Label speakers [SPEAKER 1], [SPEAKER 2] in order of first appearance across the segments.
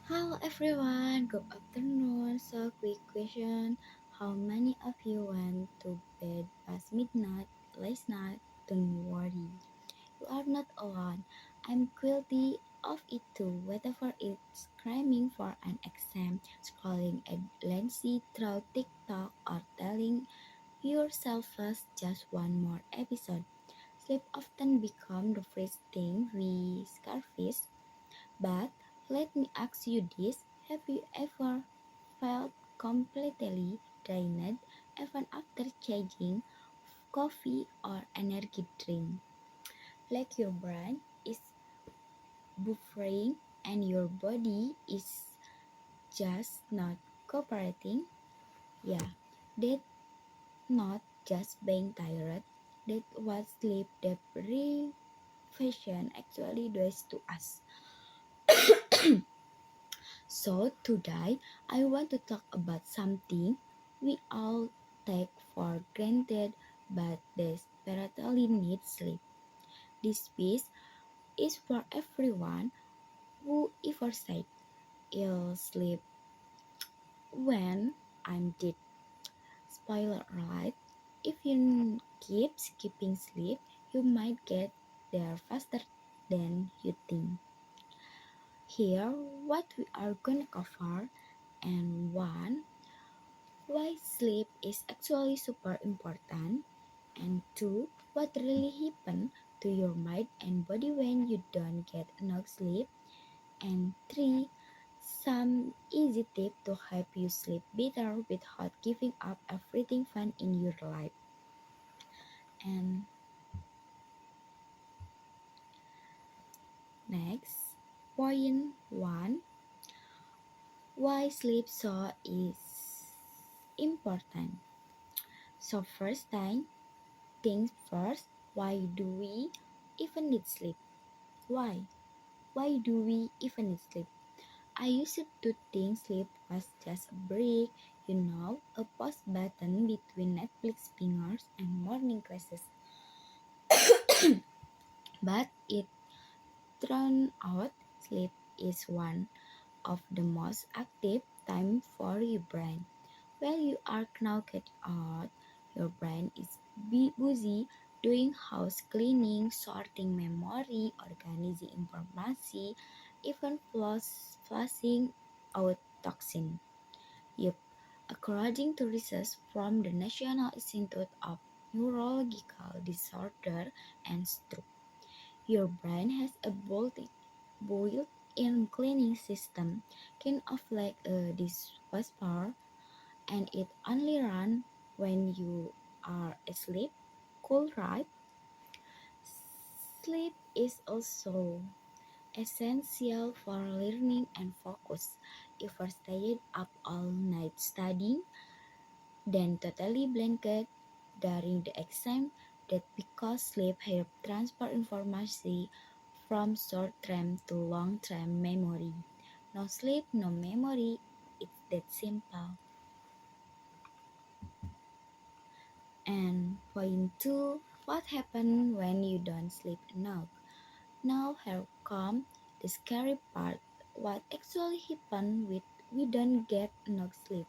[SPEAKER 1] Hello everyone, good afternoon. So quick question. How many of you went to bed past midnight last night? Don't worry, you are not alone. I'm guilty of it too, whether it's cramming for an exam, scrolling endlessly through TikTok, or telling yourself just one more episode. Sleep often becomes the first thing we scarfish, but let me ask you this, have you ever felt completely drained even after changing coffee or energy drink? Like your brain is buffering and your body is just not cooperating? Yeah, that's not just being tired, that's what sleep deprivation actually does to us. So, today I want to talk about something we all take for granted but desperately need sleep. This piece is for everyone who ever said, I'll sleep when I'm dead. Spoiler alert, if you keep skipping sleep, you might get there faster than you think. Here, what we are gonna cover, and one, why sleep is actually super important, and two, what really happens to your mind and body when you don't get enough sleep, and three, some easy tips to help you sleep better without giving up everything fun in your life. And next, point one, why sleep so is important. So things first, why do we even need sleep? Why? Why do we even need sleep? I used to think sleep was just a break, a pause button between Netflix fingers and morning classes. But it turned out sleep is one of the most active time for your brain. While you are knocked out, your brain is busy doing house cleaning, sorting memory, organizing information, even flushing out toxin. Yep, according to research from the National Institute of Neurological Disorder and Stroke, your brain has a built-in cleaning system, kind of like a dishwasher, and it only runs when you are asleep. Cool, right? Sleep is also essential for learning and focus. If I stayed up all night studying, then totally blanked during the exam, that because sleep helps transfer information from short-term to long-term memory. No sleep, no memory. It's that simple. And point two, what happens when you don't sleep enough? Now here come the scary part. What actually happens with we don't get enough sleep?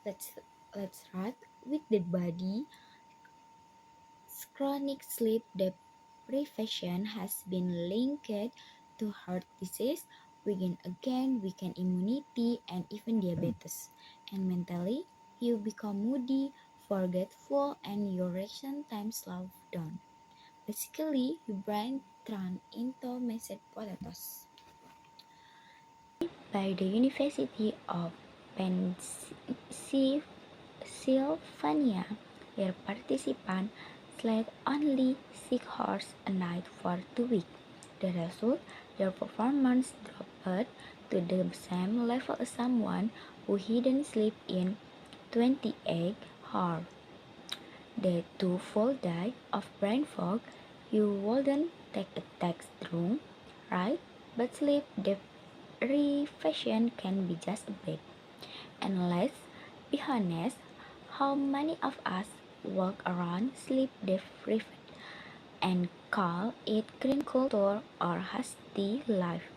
[SPEAKER 1] Let's let's start with the body. Chronic sleep deprivation has been linked to heart disease, weaken immunity, and even diabetes. And mentally, you become moody, forgetful, and your reaction time slows down. Basically, your brain turns into mashed potatoes. By the University of Pennsylvania, their participants slept only 6 hours a night for 2 weeks. The result, their performance dropped to the same level as someone who didn't sleep in 28 hours. The two full day of brain fog, you wouldn't take a text drunk, right? But sleep deprivation can be just a bit. And let's be honest, how many of us walk around sleep deprived and call it green culture or hasty life?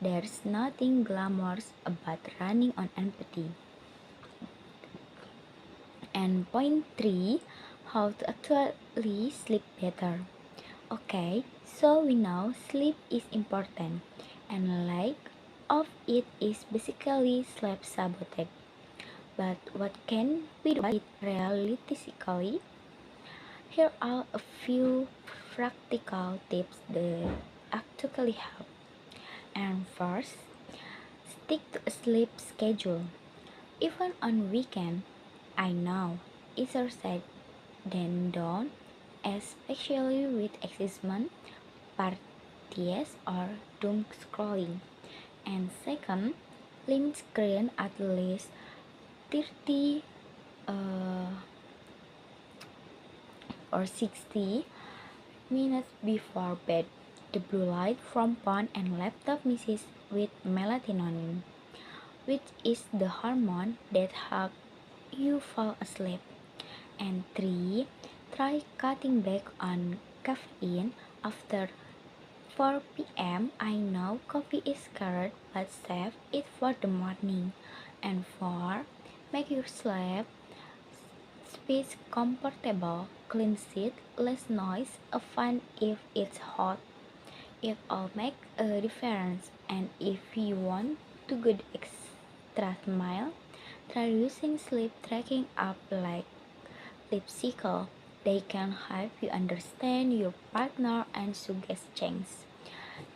[SPEAKER 1] There's nothing glamorous about running on empty. And point 3, how to actually sleep better. Okay, so we know sleep is important and lack of it is basically sleep sabotage. But what can we do about it realistically? Here are a few practical tips that actually help. And first, stick to a sleep schedule. Even on weekend, I know easier said than done, especially with excitement, parties, or doom scrolling. And second, limit screen at least 30 uh, or 60 minutes before bed. The blue light from phone and laptop messes with melatonin, which is the hormone that helps you fall asleep. And 3, try cutting back on caffeine after 4 p.m. I know coffee is scared, but save it for the morning. And 4, make your sleep space comfortable, clean sheet, less noise, a fan if it's hot. It all make a difference. And if you want to go the extra mile, try using sleep tracking app like Lipsicle. They can help you understand your partner and suggest changes.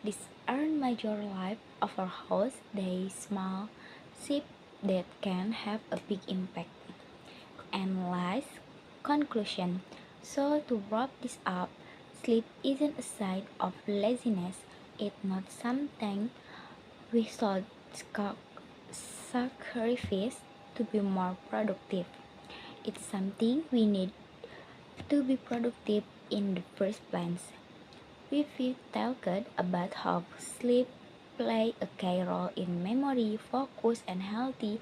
[SPEAKER 1] These aren't major life overhauls, they small shifts that can have a big impact. And last, conclusion. So to wrap this up, sleep isn't a sign of laziness. It's not something we should sacrifice to be more productive. It's something we need to be productive in the first place. We've talked about how sleep play a key role in memory, focus, and healthy.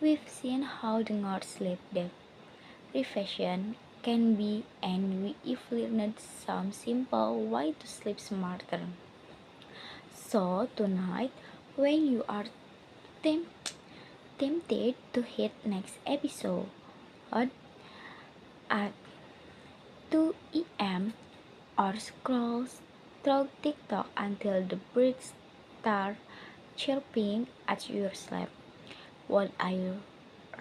[SPEAKER 1] We've seen how the good sleep deprivation can be, and we've learned some simple way to sleep smarter. So tonight, when you are tem- tempted to hit next episode at 2 a.m. or scroll through TikTok until the birds start chirping at your sleep. Would I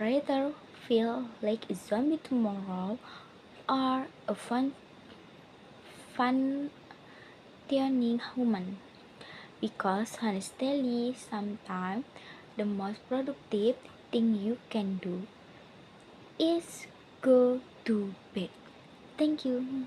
[SPEAKER 1] rather feel like a zombie tomorrow or a functioning human? Because honestly, sometimes the most productive thing you can do is go to bed. Thank you.